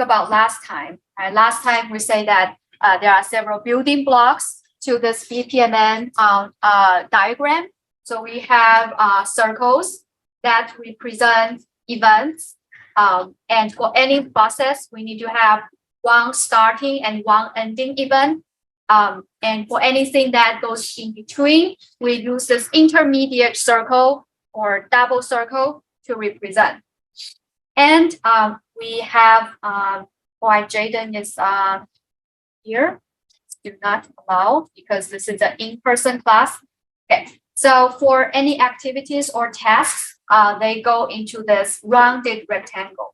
about last time. Last time we say that there are several building blocks to this BPMN diagram. So we have circles that represent events. And for any process, we need to have one starting and one ending event. And for anything that goes in between, we use this intermediate circle or double circle to represent. And we have, why Jaden is here, do not allow because this is an in-person class. Okay, so for any activities or tasks, they go into this rounded rectangle.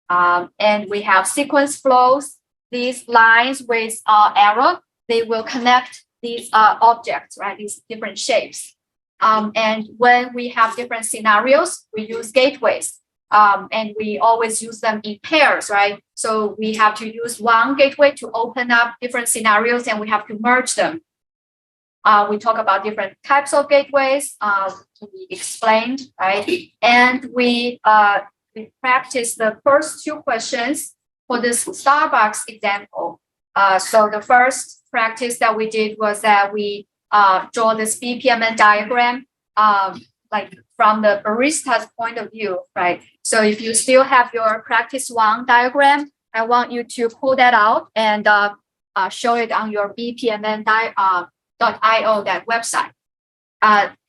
And we have sequence flows. These lines with arrow, they will connect these objects, right? These different shapes. And when we have different scenarios, we use gateways. And we always use them in pairs, right? So we have to use one gateway to open up different scenarios and we have to merge them. We talk about different types of gateways to be explained, right? And we practice the first two questions for this Starbucks example. So the first practice that we did was that we draw this BPMN diagram, like from the barista's point of view, right? So if you still have your practice one diagram, I want you to pull that out and show it on your BPMN.io, that website.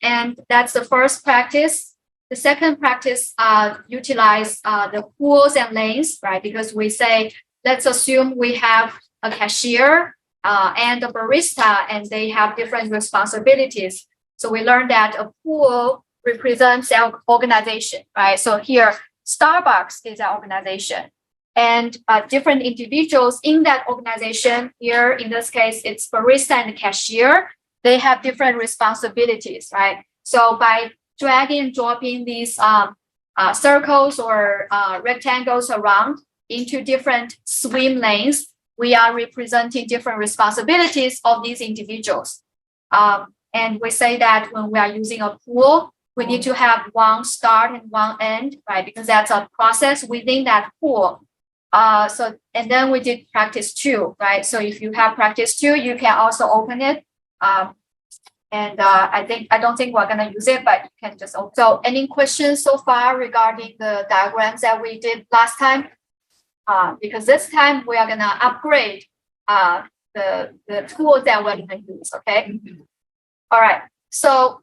And that's the first practice. The second practice utilize the pools and lanes, right? Because we say, let's assume we have a cashier and a barista, and they have different responsibilities. So we learned that a pool represents our organization, right? So here, Starbucks is our organization. And different individuals in that organization, here in this case, it's barista and cashier, they have different responsibilities, right? So by dragging and dropping these circles or rectangles around into different swim lanes, we are representing different responsibilities of these individuals. And we say that when we are using a pool, we need to have one start and one end, right? Because that's a process within that pool. And then we did practice two, right? So if you have practice two, you can also open it. I don't think we're gonna use it, but you can just open. So any questions so far regarding the diagrams that we did last time? Because this time we are gonna upgrade the tools that we're gonna use, okay? All right, so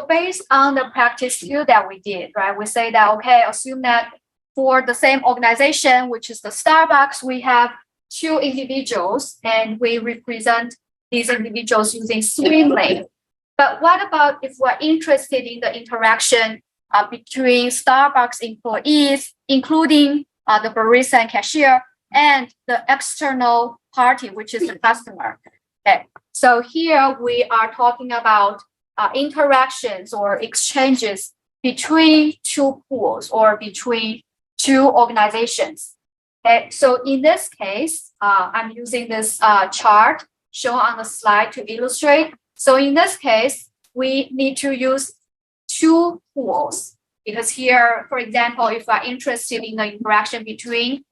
based on the practice two that we did, right? We say that, okay, assume that for the same organization, which is the Starbucks, we have two individuals and we represent these individuals using swim lane. But what about if we're interested in the interaction between Starbucks employees, including the barista and cashier, and the external party, which is the customer? Okay, so here we are talking about interactions or exchanges between two pools or between two organizations. Okay, so in this case, I'm using this chart shown on the slide to illustrate. So in this case, we need to use two pools because here, for example, if we're interested in the interaction between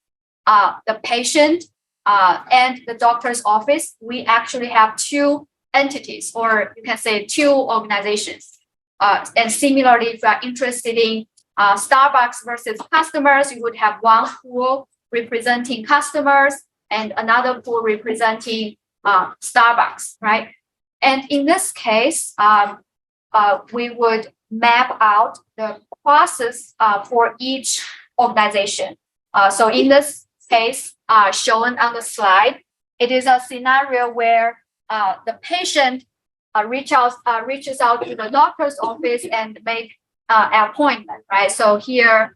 the patient and the doctor's office, we actually have two entities, or you can say two organizations. And similarly, if we're interested in Starbucks versus customers, you would have one pool representing customers and another pool representing Starbucks, right? And in this case, we would map out the process for each organization. So in this case, shown on the slide, it is a scenario where the patient reaches out to the doctor's office and make an appointment, right? So here,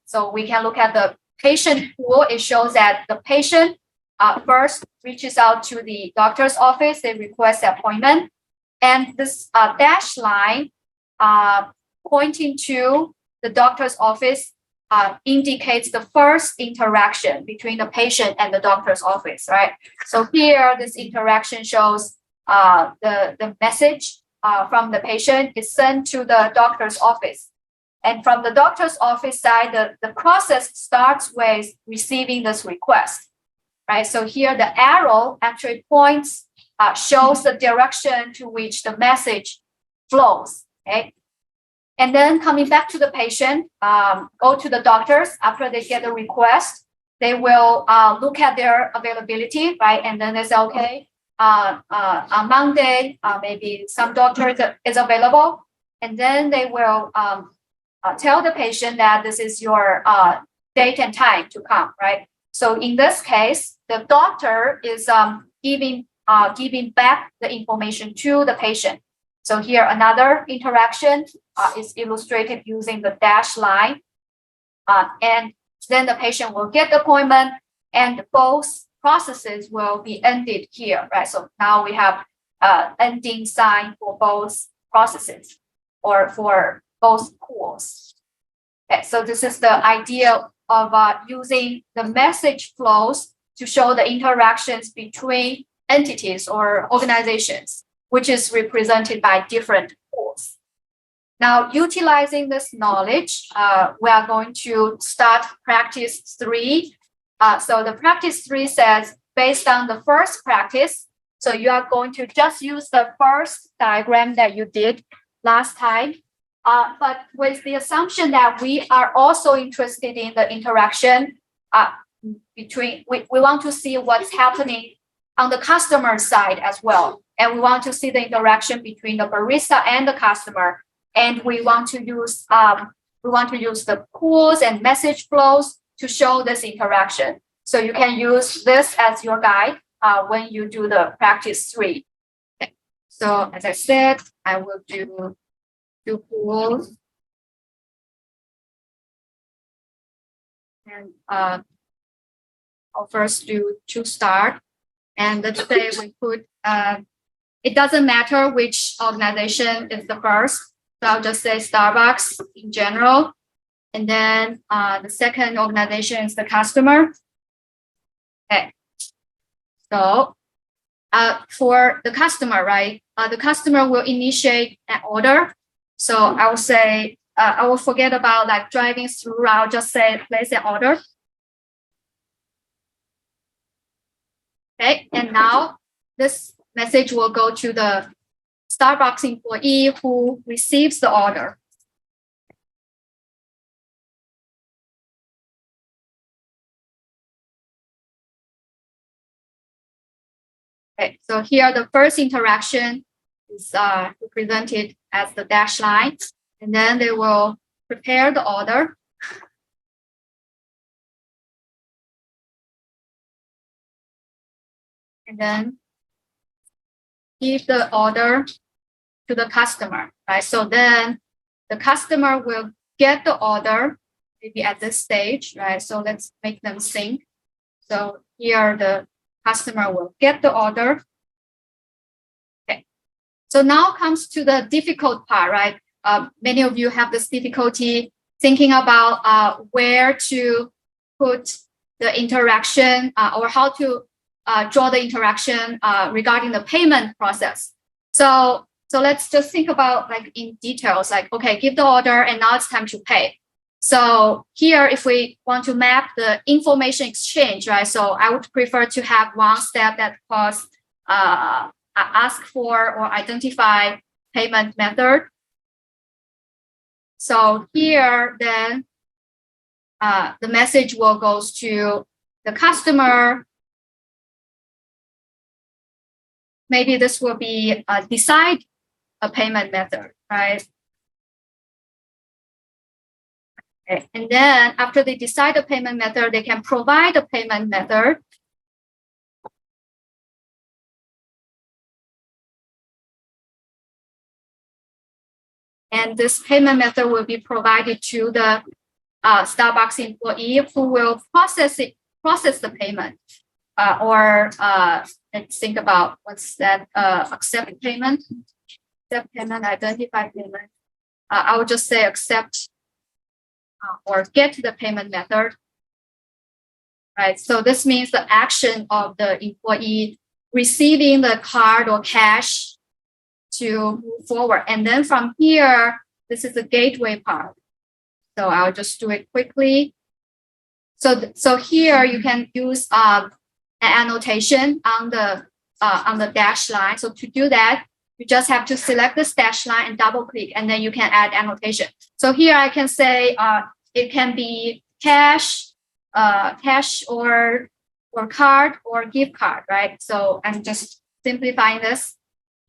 so we can look at the patient pool. It shows that the patient first reaches out to the doctor's office, they request an appointment. And this dashed line pointing to the doctor's office indicates the first interaction between the patient and the doctor's office, right? So here, this interaction shows the message from the patient is sent to the doctor's office. And from the doctor's office side, the process starts with receiving this request, right? So here the arrow actually points, shows the direction to which the message flows, okay? And then coming back to the patient, go to the doctors after they get the request. They will look at their availability, right? And then they say, okay, on Monday, maybe some doctor is available. And then they will tell the patient that this is your date and time to come, right? So in this case, the doctor is giving back the information to the patient. So here another interaction is illustrated using the dash line. And then the patient will get the appointment and both processes will be ended here, right? So now we have ending sign for both processes or for both pools. Okay, so this is the idea of using the message flows to show the interactions between entities or organizations, which is represented by different pools. Now, utilizing this knowledge, we are going to start practice 3. So the practice 3 says, based on the first practice, so you are going to just use the first diagram that you did last time, but with the assumption that we are also interested in the interaction between, we want to see what's happening on the customer side as well. And we want to see the interaction between the barista and the customer. And we want to use the pools and message flows to show this interaction. So you can use this as your guide when you do the practice 3. Okay. So as I said, I will do pools. And I'll first do to start. And let's say we put, it doesn't matter which organization is the first. So I'll just say Starbucks in general. And then the second organization is the customer. Okay. So for the customer, right? The customer will initiate an order. So I will say, I will forget about like driving through. I'll just say place an order. Okay, and now this message will go to the Starbucks employee who receives the order. Okay, so here the first interaction is represented as the dash line, and then they will prepare the order. And then give the order to the customer, right? So then the customer will get the order maybe at this stage, right? So let's make them sync. So here the customer will get the order. Okay. So now comes to the difficult part, right? Many of you have this difficulty thinking about where to put the interaction or how to draw the interaction regarding the payment process. So let's just think about like in details, like, okay, give the order and now it's time to pay. So here, if we want to map the information exchange, right? So I would prefer to have one step that calls ask for or identify payment method. So here, then the message will go to the customer. Maybe this will be decide a payment method, right? Okay. And then after they decide a payment method, they can provide a payment method. And this payment method will be provided to the Starbucks employee who will process the payment. Let's think about what's that, accept payment, identify payment. I would just say accept or get the payment method, right? So this means the action of the employee receiving the card or cash to move forward. And then from here, this is the gateway part. So I'll just do it quickly. So here you can use an annotation on the dash line. So to do that, you just have to select this dash line and double click, and then you can add annotation. So here I can say it can be cash or card or gift card, right? So I'm just simplifying this.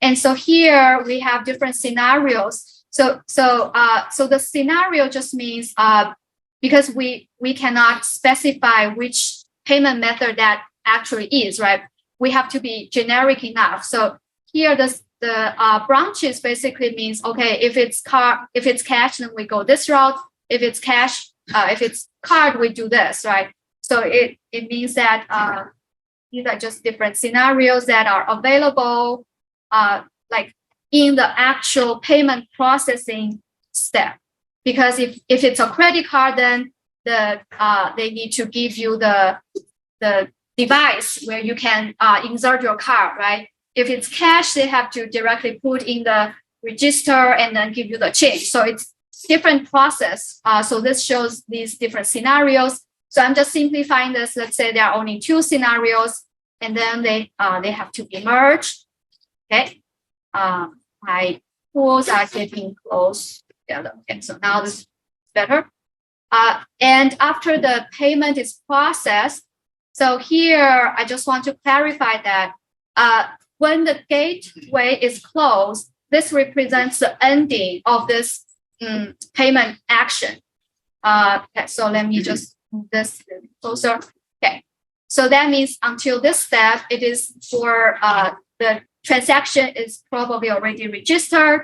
And so here we have different scenarios. So the scenario just means because we cannot specify which payment method that actually is, right? We have to be generic enough. So here the branches basically means, okay, if it's cash, then we go this route. If it's cash, if it's card, we do this, right? So it means that these are just different scenarios that are available, like in the actual payment processing step. Because if it's a credit card, then they need to give you the device where you can insert your card, right? If it's cash, they have to directly put in the register and then give you the change. So it's different process. So this shows these different scenarios. So I'm just simplifying this. Let's say there are only 2 scenarios, and then they have to be merged. Okay. My pools are getting close together. Okay, so now this is better. And after the payment is processed, so here I just want to clarify that when the gateway is closed, this represents the ending of this payment action. Okay, so let me just move this closer. Okay, so that means until this step, it is for the transaction is probably already registered.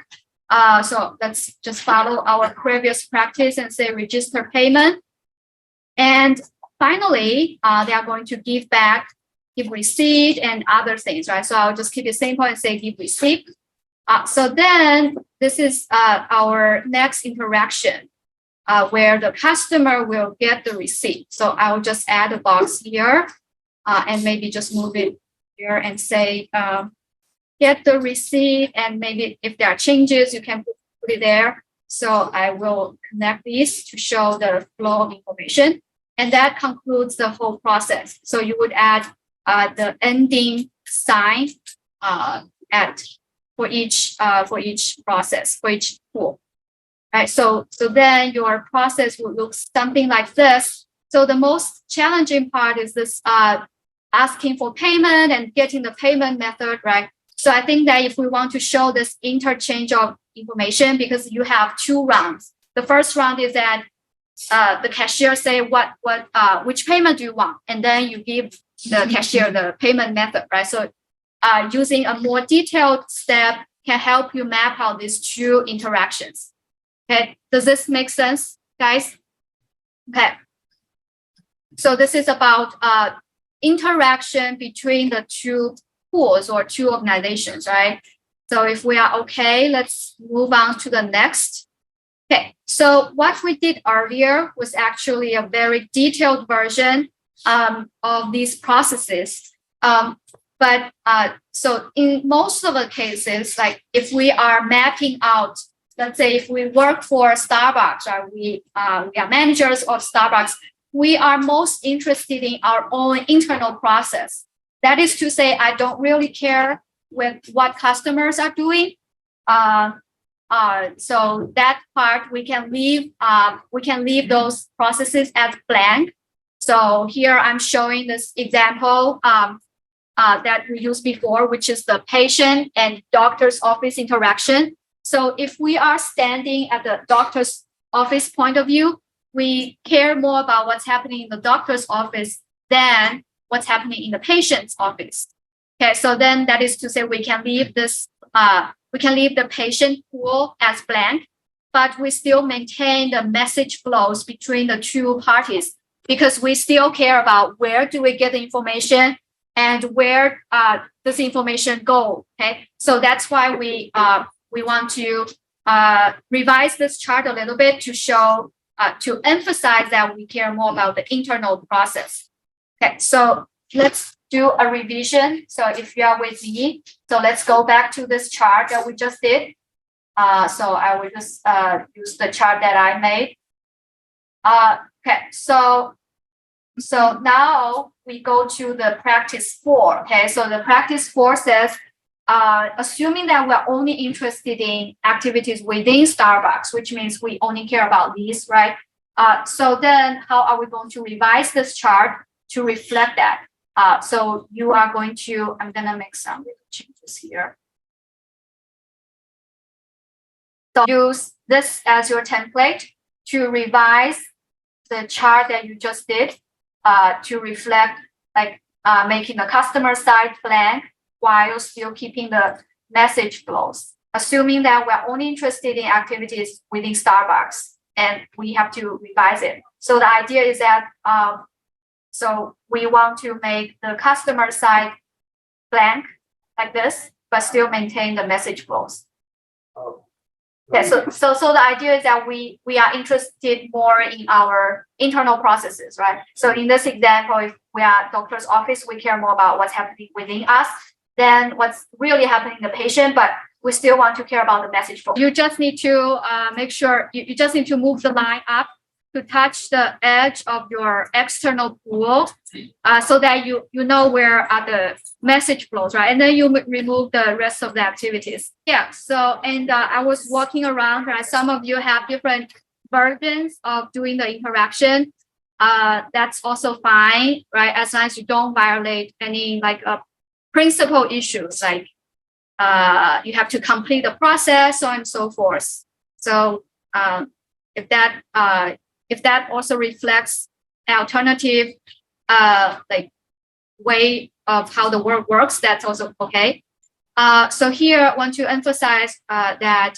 So let's just follow our previous practice and say register payment. And finally, they are going to give receipt and other things, right? So I'll just keep it simple and say give receipt. So then this is our next interaction where the customer will get the receipt. So I will just add a box here and maybe just move it here and say get the receipt, and maybe if there are changes, you can put it there. So I will connect these to show the flow of information. And that concludes the whole process. So you would add the ending sign for each process, for each pool. Right. So then your process will look something like this. So the most challenging part is this asking for payment and getting the payment method, right? So I think that if we want to show this interchange of information, because you have 2 rounds. The first round is that the cashier say which payment do you want, and then you give the cashier the payment method, right? So using a more detailed step can help you map out these 2 interactions. Okay, does this make sense, guys? Okay, so this is about interaction between the 2 pools or 2 organizations, right? So if we are okay, let's move on to the next. Okay, so what we did earlier was actually a very detailed version of these processes. But so in most of the cases, like if we are mapping out, let's say if we work for Starbucks, right, we are managers of Starbucks, we are most interested in our own internal process. That is to say, I don't really care with what customers are doing. So that part we can leave those processes as blank. So here I'm showing this example that we used before, which is the patient and doctor's office interaction. So if we are standing at the doctor's office point of view, we care more about what's happening in the doctor's office than what's happening in the patient's office. Okay, so then that is to say we can leave the patient pool as blank, but we still maintain the message flows between the 2 parties because we still care about where do we get the information and where does the information go. Okay, so that's why we want to revise this chart a little bit to show to emphasize that we care more about the internal process. Okay, so let's do a revision. So if you are with me, so let's go back to this chart that we just did. So I will just use the chart that I made. Okay, so now we go to the practice 4. Okay, so the practice 4 says, assuming that we're only interested in activities within Starbucks, which means we only care about these, right? So then how are we going to revise this chart to reflect that? So you are going to, I'm gonna make some little changes here. So use this as your template to revise the chart that you just did to reflect like making the customer side blank while still keeping the message flows, assuming that we're only interested in activities within Starbucks and we have to revise it. So the idea is that so we want to make the customer side blank like this, but still maintain the message flows. Yeah, so the idea is that we are interested more in our internal processes, right? So in this example, if we are doctor's office, we care more about what's happening within us than what's really happening in the patient, but we still want to care about the message flow. You just need to make sure you just need to move the line up to touch the edge of your external pool so that you know where are the message flows, right? And then you remove the rest of the activities. Yeah, so, and I was walking around, right? Some of you have different versions of doing the interaction. That's also fine, right? As long as you don't violate any like principal issues, like you have to complete the process, so on and so forth. So if that also reflects an alternative like way of how the work works, that's also okay. So here I want to emphasize that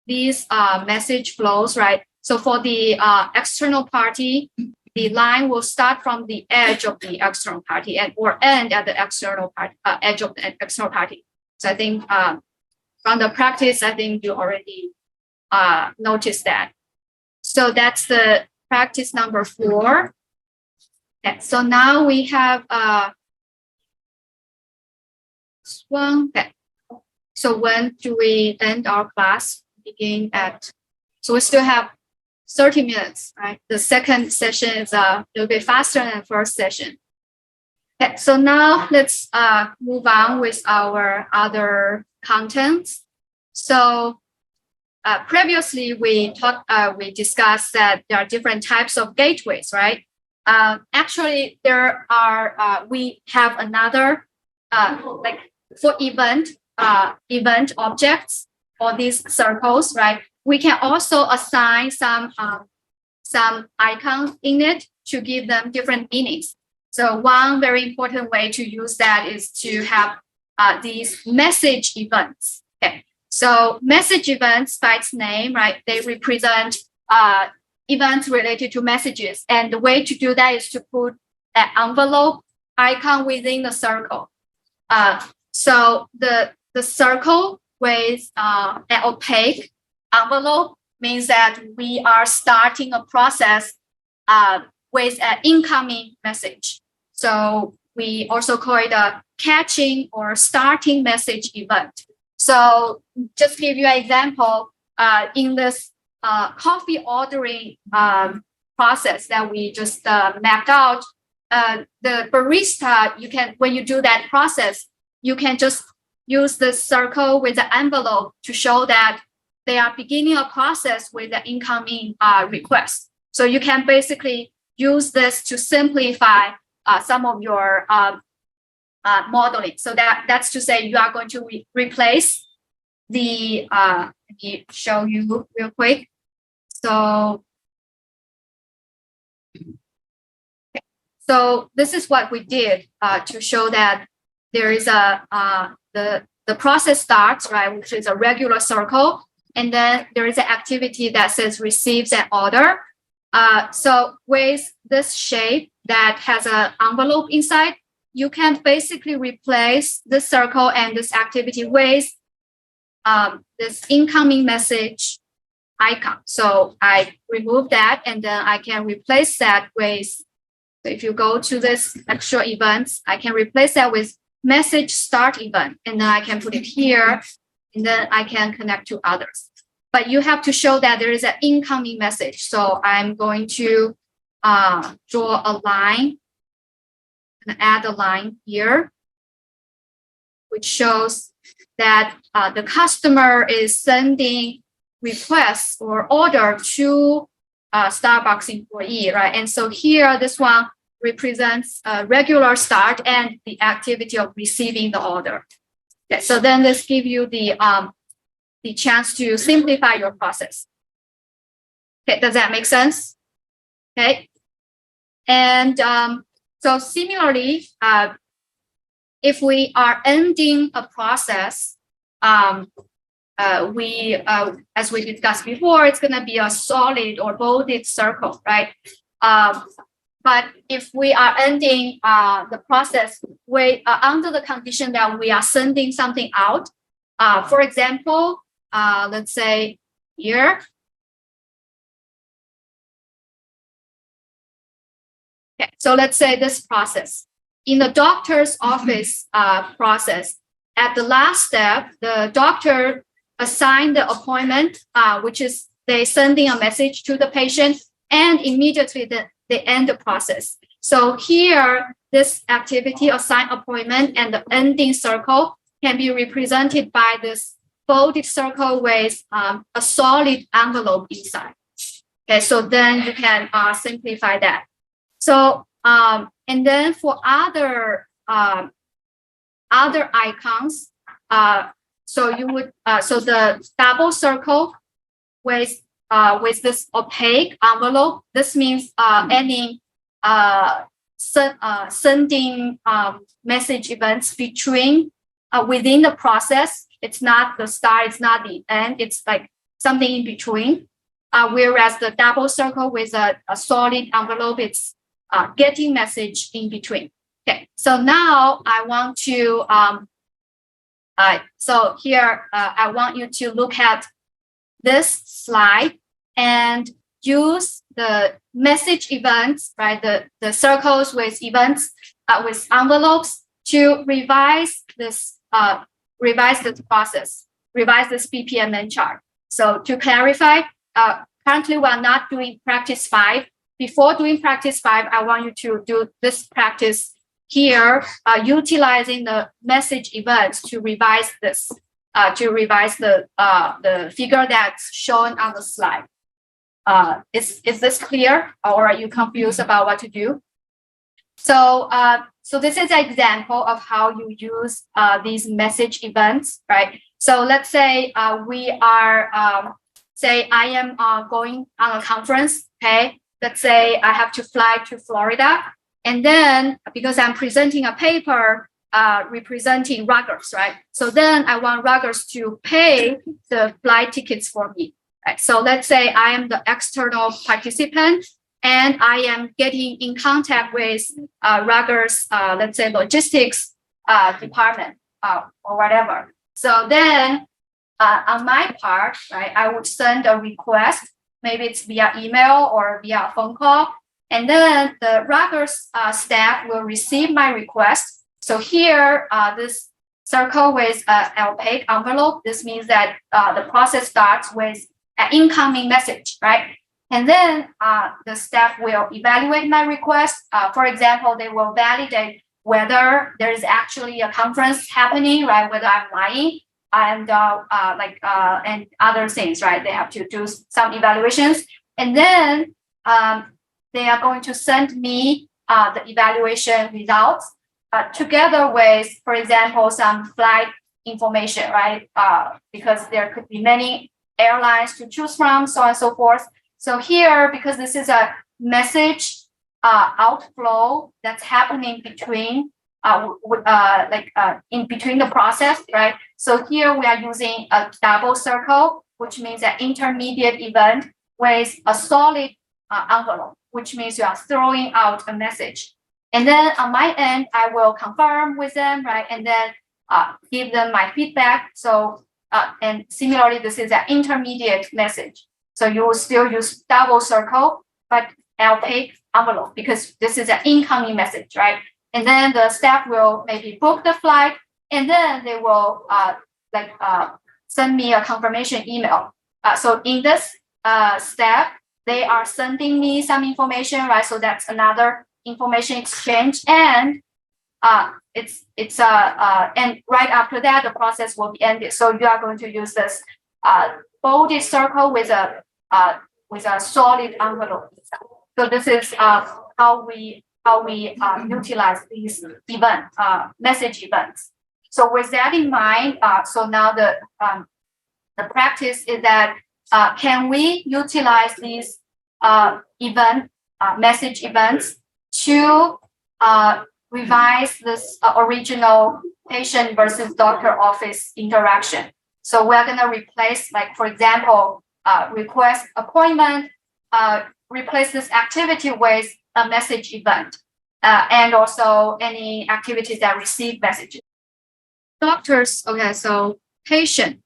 these message flows, right? So for the external party, the line will start from the edge of the external party and or end at the external part, edge of the external party. So I think from the practice, I think you already noticed that. So that's the practice number 4. Okay, so now we have one. Okay. So when do we end our class? Begin at, so we still have 30 minutes, right? The second session is a little bit faster than the first session. Okay, so now let's move on with our other contents. So previously we discussed that there are different types of gateways, right? Actually, there are we have another like for event objects or these circles, right? We can also assign some icons in it to give them different meanings. So one very important way to use that is to have these message events. Okay, so message events by its name, right? They represent events related to messages, and the way to do that is to put an envelope icon within the circle. So the circle with an opaque envelope means that we are starting a process with an incoming message. So we also call it a catching or starting message event. So just give you an example, in this coffee ordering process that we just mapped out, the barista, you can, when you do that process, you can just use the circle with the envelope to show that they are beginning a process with the incoming request. So you can basically use this to simplify some of your modeling. So that's to say you are going to replace the, let me show you real quick. So, okay. So this is what we did to show that there is the process starts, right, which is a regular circle. And then there is an activity that says receives an order. So with this shape that has an envelope inside, you can basically replace this circle and this activity with this incoming message icon. So I remove that and then I can replace that with, so if you go to this extra events, I can replace that with message start event. And then I can put it here and then I can connect to others. but you have to show that there is an incoming message. So I'm going to draw a line and add a line here, which shows that the customer is sending requests or order to Starbucks employee, right? And so here, this one represents a regular start and the activity of receiving the order. Okay, so then this gives you the chance to simplify your process. Okay, does that make sense? Okay, and so similarly, if we are ending a process, as we discussed before, it's going to be a solid or bolded circle, right? But if we are ending the process under the condition that we are sending something out, for example, let's say here. Okay, so let's say this process. In the doctor's office process, at the last step, the doctor assigned the appointment, which is they sending a message to the patient, and immediately they end the process. So here, this activity, assign appointment, and the ending circle can be represented by this folded circle with a solid envelope inside. Okay, so then you can simplify that. So and then for other icons, so you would so the double circle with this opaque envelope. This means any sending message events between within the process. It's not the start, it's not the end. It's like something in between. Whereas the double circle with a solid envelope, it's getting message in between. Okay, so now I want to, so here I want you to look at this slide and use the message events, right? The circles with events, with envelopes to revise this process, revise this BPMN chart. So to clarify, currently we are not doing practice 5. Before doing practice 5, I want you to do this practice here, utilizing the message events to revise this, to revise the figure that's shown on the slide. Is this clear, or are you confused about what to do? So, so this is an example of how you use these message events, right? So let's say we are, say I am going on a conference, okay? Let's say I have to fly to Florida. And then because I'm presenting a paper representing Rutgers, right? So then I want Rutgers to pay the flight tickets for me, right? So let's say I am the external participant and I am getting in contact with Rutgers, let's say logistics department or whatever. So then on my part, right, I would send a request. Maybe it's via email or via phone call. And then the Rutgers staff will receive my request. So here, this circle with an opaque envelope, this means that the process starts with an incoming message, right? And then the staff will evaluate my request. For example, they will validate whether there is actually a conference happening, right? Whether I'm lying. And and other things, right? They have to do some evaluations, and then they are going to send me the evaluation results together with, for example, some flight information, right? Because there could be many airlines to choose from, so on and so forth. So here, because this is a message outflow that's happening between. In between the process, right? So here we are using a double circle, which means an intermediate event with a solid envelope, which means you are throwing out a message. And then on my end, I will confirm with them, right? And then give them my feedback. So, and similarly, this is an intermediate message. So you will still use double circle, but opaque envelope because this is an incoming message, right? And then the staff will maybe book the flight, and then they will send me a confirmation email. so in this step, they are sending me some information, right? So that's another information exchange, and and right after that, the process will be ended. So you are going to use this bolded circle with a solid envelope. So this is how we utilize these message events. So with that in mind, so now the practice is that can we utilize these message events to revise this original patient versus doctor office interaction? So we're going to replace, like, for example, request appointment, replace this activity with a message event, and also any activities that receive messages. Doctors, okay, so patient.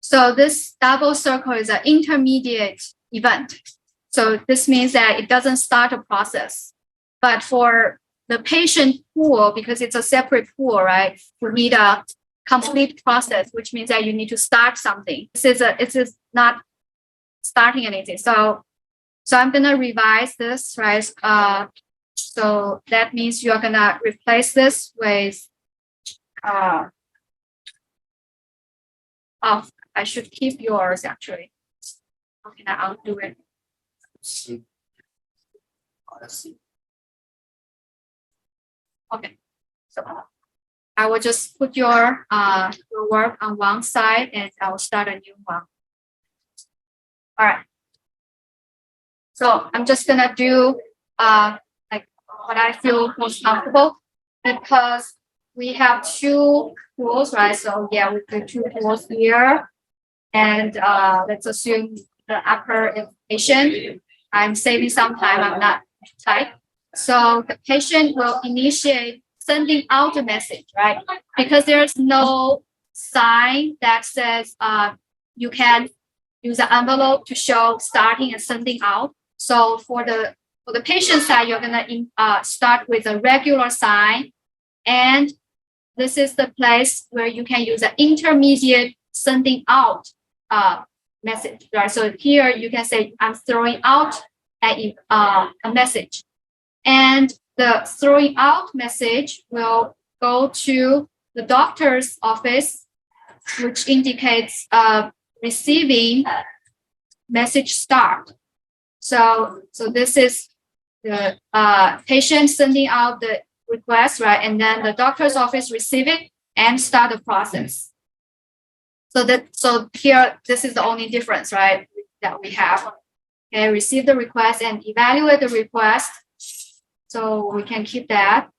So this double circle is an intermediate event. So this means that it doesn't start a process. But for the patient pool, because it's a separate pool, right? We need a complete process, which means that you need to start something. This is not starting anything. So I'm gonna revise this, right? So that means you're gonna replace this with I should keep yours actually. Okay, now I'll do it. Okay, so I will just put your work on one side and I will start a new one. All right. So I'm just gonna do like what I feel most comfortable, because we have two pools, right? So yeah, we put two pools here, and let's assume the upper is patient. I'm saving some time. I'm not tight. So the patient will initiate sending out a message, right? Because there's no sign that says you can use an envelope to show starting and sending out. So for the patient side, you're gonna start with a regular sign, and this is the place where you can use an intermediate sending out message, right? So here you can say I'm throwing out a message, and the throwing out message will go to the doctor's office, which indicates receiving message start. So this is the patient sending out the request, right? And then the doctor's office receive it and start the process. So here, this is the only difference, right, that we have. Okay, receive the request and evaluate the request. So we can keep that.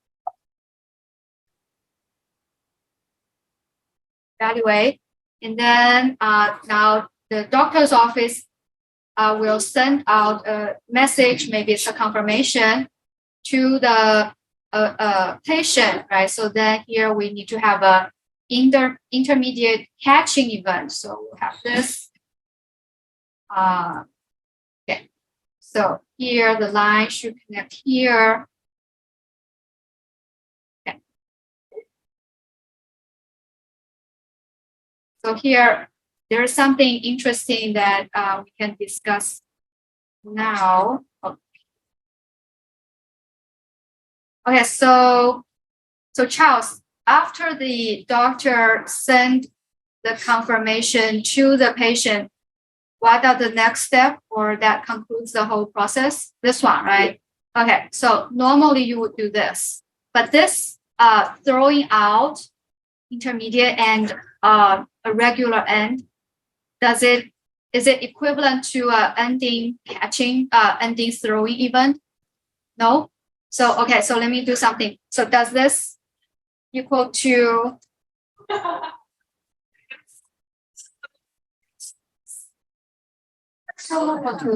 Evaluate. And then now the doctor's office will send out a message, maybe it's a confirmation, to the patient, right? So then here we need to have a intermediate catching event. So we'll have this. Okay. So here the line should connect here. Okay. So here there is something interesting that we can discuss now. Okay, so Charles, after the doctor send the confirmation to the patient, what are the next step, or that concludes the whole process? This one, right? Okay, so normally you would do this, but this throwing out intermediate and a regular end, is it equivalent to ending catching, ending throwing event? No. So okay, so let me do something. So does this equal to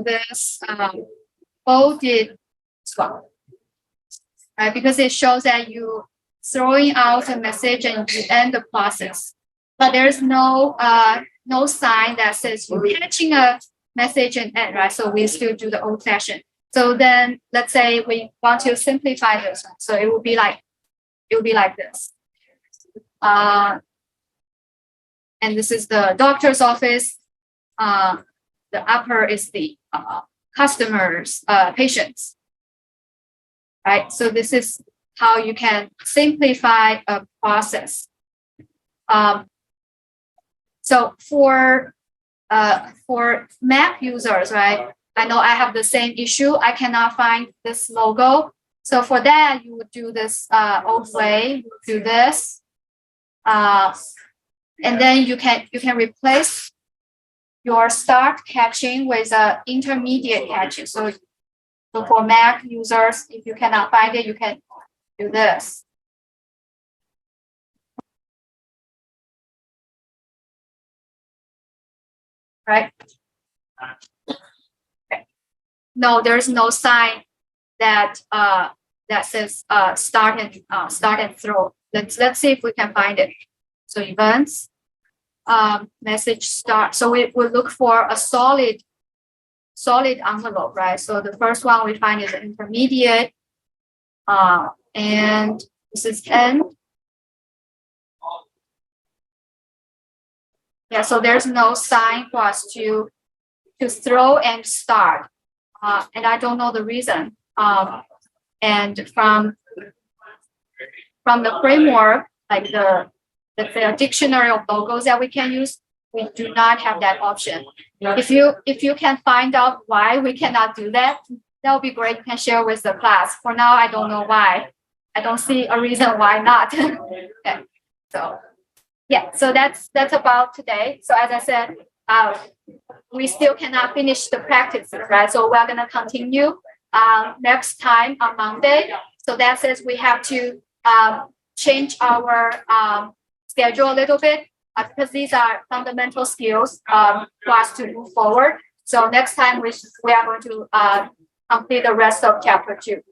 this bolded swap, right? Because it shows that you throwing out a message and you end the process, but there's no sign that says you're catching a message and end, right? So we still do the old fashioned. So then let's say we want to simplify this one. So it will be like this. And and this is the doctor's office. The upper is the customers, patients. Right. So this is how you can simplify a process. So for Mac users, right? I know I have the same issue. I cannot find this logo. So for that, you would do this old way. Do this, and then you can replace your start catching with a intermediate catching. So for Mac users, if you cannot find it, you can do this. Right? Okay. No, there's no sign that that says start and throw. Let's see if we can find it. So events, message start. So we will look for a solid envelope, right? So the first one we find is intermediate, and this is end. Yeah, so there's no sign for us to throw and start, and I don't know the reason. And from the framework, like the dictionary of logos that we can use, we do not have that option. If you can find out why we cannot do that, that would be great. You can share with the class. For now, I don't know why. I don't see a reason why not. Okay. So yeah, so that's about today. So as I said, we still cannot finish the practice, right? So we're gonna continue next time on Monday. So that says we have to change our schedule a little bit because these are fundamental skills for us to move forward. So next time we are going to complete the rest of chapter 2.